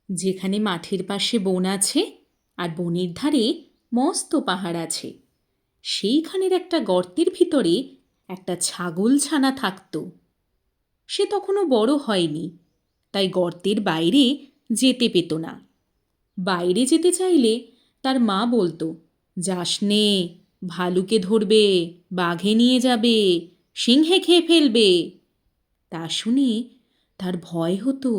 যেখানে মাঠের পাশে বন আছে আর বনের ধারে মস্ত পাহাড় আছে, সেইখানের একটা গর্তের ভিতরে একটা ছাগল ছানা থাকত। সে তখনও বড় হয়নি, তাই গর্তের বাইরে যেতে পেত না। বাইরে যেতে চাইলে তার মা বলতো, যাস নে, ভালুকে ধরবে, বাঘে নিয়ে যাবে, সিংহে খেয়ে ফেলবে। তা শুনে তার ভয় হতো,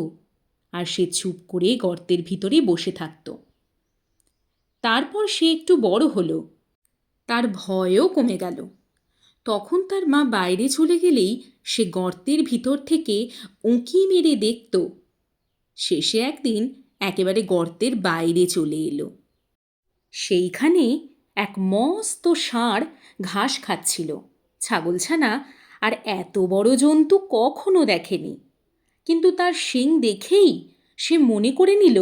আর সে চুপ করে গর্তের ভিতরে বসে থাকত। তারপর সে একটু বড় হলো, তার ভয়ও কমে গেল। তখন তার মা বাইরে চলে গেলেই সে গর্তের ভিতর থেকে উঁকি মেরে দেখত। শেষে একদিন একেবারে গর্তের বাইরে চলে এলো। সেইখানে এক মস্ত ষাঁড় ঘাস খাচ্ছিল। ছাগলছানা আর এত বড় জন্তু কখনো দেখেনি, কিন্তু তার শিং দেখেই সে মনে করে নিল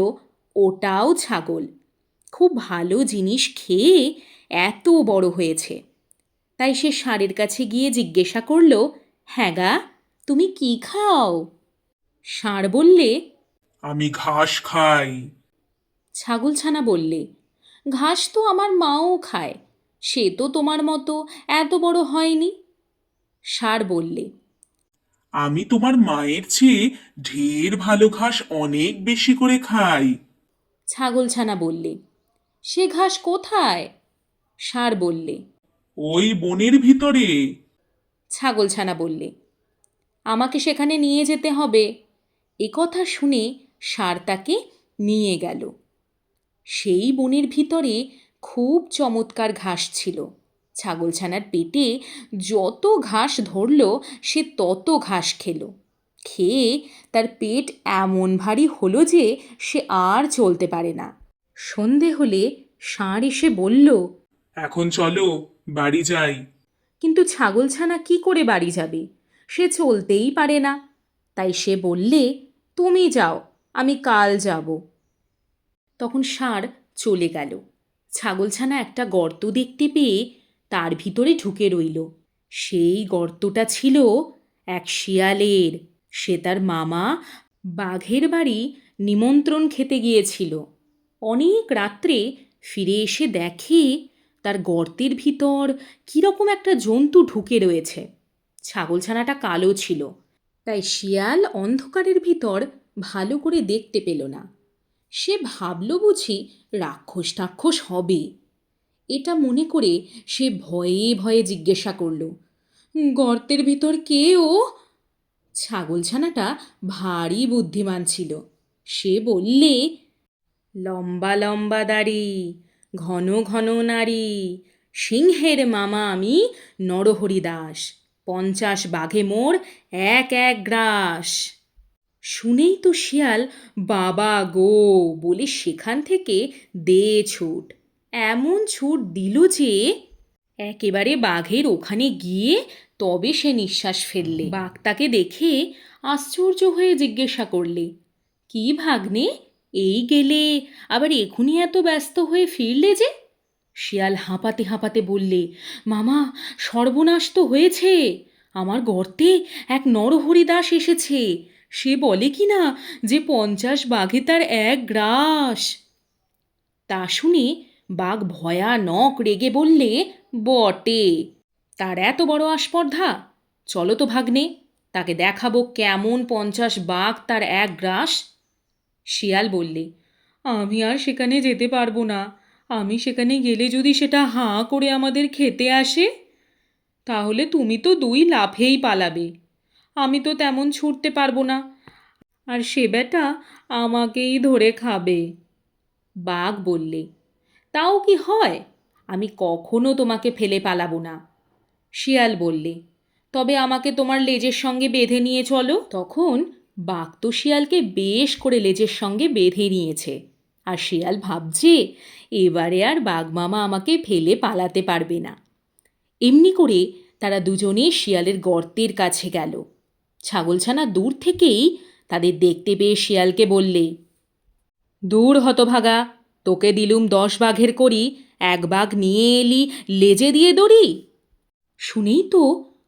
ওটাও ছাগল। খুব ভালো জিনিস খেয়ে এত বড় হয়েছে। তাই সে ষাঁড়ের কাছে গিয়ে জিজ্ঞাসা করল, হ্যাঁ গা, তুমি কি খাও? ষাঁড় বললে, আমি ঘাস খাই। ছাগলছানা বললে, ঘাস তো আমার মাও খায়, সে তো তোমার মতো এত বড় হয়নি। ষাঁড় বললে, আমি তোমার মায়ের চেয়ে ঢের ভালো ঘাস অনেক বেশি করে খাই। ছাগলছানা বললে, সে ঘাস কোথায়? ষাঁড় বললে, ওই বনের ভিতরে। ছাগলছানা বললে, আমাকে সেখানে নিয়ে যেতে হবে। এ কথা শুনে ষাঁড় তাকে নিয়ে গেল। সেই বনের ভিতরে খুব চমৎকার ঘাস ছিল। ছাগলছানার পেটে যত ঘাস ধরল সে তত ঘাস খেলো। খেয়ে তার পেট এমন ভারী হলো যে সে আর চলতে পারে না। সন্ধে হলে ষাঁড় এসে বলল, এখন চলো, বাড়ি যাই। কিন্তু ছাগলছানা কি করে বাড়ি যাবে? সে চলতেই পারে না। তাই সে বললে, তুমি যাও, আমি কাল যাব। তখন ষাঁড় চলে গেল। ছাগলছানা একটা গর্ত দেখতে পেয়ে তার ভিতরে ঢুকে রইল। সেই গর্তটা ছিল এক শিয়ালের। সে তার মামা বাঘের বাড়ি নিমন্ত্রণ খেতে গিয়েছিল। অনেক রাত্রে ফিরে এসে দেখে তার গর্তের ভিতর কীরকম একটা জন্তু ঢুকে রয়েছে। ছাগলছানাটা কালো ছিল, তাই শিয়াল অন্ধকারের ভিতর ভালো করে দেখতে পেল না। সে ভাবল বুঝি রাক্ষস টাক্ষস হবে। এটা মনে করে সে ভয়ে ভয়ে জিজ্ঞাসা করল, গর্তের ভিতর কে ও? ছাগলছানাটা ভারী বুদ্ধিমান ছিল। সে বললে, লম্বা লম্বা দাড়ি, ঘন ঘন নাড়ি, সিংহের মামা আমি নরহরিদাস, 50 বাঘে মোর এক এক গ্রাস। শুনেই তো শিয়াল বাবা গো বলে সেখান থেকে দে ছুট। এমন ছুট দিল যে একেবারে বাঘের ওখানে গিয়ে তবে সে নিঃশ্বাস ফেললে। বাঘ তাকে দেখে আশ্চর্য হয়ে জিজ্ঞাসা করলে, কি ভাগ্নে, এই গেলে আবার এখুনি এত ব্যস্ত হয়ে ফিরলে যে? শিয়াল হাঁপাতে হাঁপাতে বললে, মামা, সর্বনাশ তো হয়েছে। আমার গর্তে এক নরহরিদাস এসেছে। সে বলে কি না যে 50 বাঘে তার এক গ্রাস। তা শুনে বাঘ ভয়ানক রেগে বললে, বটে, তার এত বড় আস্পর্ধা? চলো তো ভাগ্নে, তাকে দেখাবো কেমন 50 বাঘ তার এক গ্রাস। শিয়াল বললে, আমি আর সেখানে যেতে পারবো না। আমি সেখানে গেলে যদি সেটা হাঁ করে আমাদের খেতে আসে, তাহলে তুমি তো 2 লাফেই পালাবে। আমি তো তেমন ছুটতে পারবো না, আর সে বেটা আমাকেই ধরে খাবে। বাঘ বললে, তাও কি হয়? আমি কখনো তোমাকে ফেলে পালাবো না। শিয়াল বললে, তবে আমাকে তোমার লেজের সঙ্গে বেঁধে নিয়ে চলো। তখন বাঘ তো শিয়ালকে বেশ করে লেজের সঙ্গে বেঁধে নিয়েছে, আর শিয়াল ভাবছে এবারে আর বাঘ মামা আমাকে ফেলে পালাতে পারবে না। এমনি করে তারা দুজনে শিয়ালের গর্তের কাছে গেল। ছাগলছানা দূর থেকেই তাদের দেখতে পেয়ে শিয়ালকে বললে, দূর হতভাগা, তোকে দিলুম 10 বাঘের করি, 1 বাঘ নিয়ে এলি লেজে দিয়ে দড়ি। শুনেই তো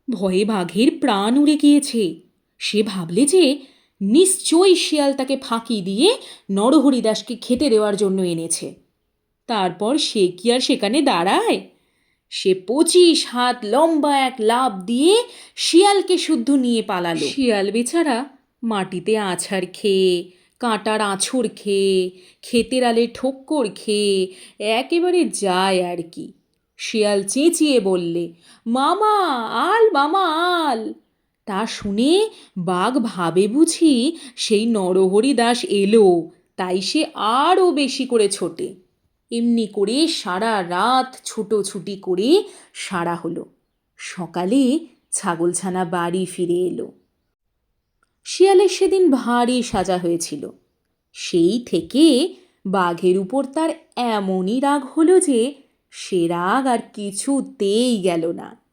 ভয়ে বাঘের প্রাণ উড়ে গিয়েছে। সে ভাবলে যে নিশ্চয়ই শিয়াল তাকে ফাঁকি দিয়ে নরহরিদাসকে খেতে দেওয়ার জন্য এনেছে। তারপর সে কি আর সেখানে দাঁড়ায়? সে 25 হাত লম্বা এক লাফ দিয়ে শিয়ালকে শুদ্ধ নিয়ে পালালো। শিয়াল বেচারা মাটিতে আছাড় খেয়ে, কাঁটার আঁচড় খেয়ে, ক্ষেতের আলে ঠোক্কর খেয়ে একেবারে যায় আর কি। শিয়াল চেঁচিয়ে বললে, মামা আল, মামা আল। তা শুনে বাঘ ভাবে বুঝি সেই নরহরিদাস এলো, তাই সে আরও বেশি করে ছোটে। এমনি করে সারা রাত ছুটোছুটি করে সারা হলো। সকালে ছাগলছানা বাড়ি ফিরে এলো। শিয়ালের সেদিন ভারী সাজা হয়েছিল। সেই থেকে বাঘের উপর তার এমনই রাগ হলো যে সে রাগ আর কিছুতেই গেল না।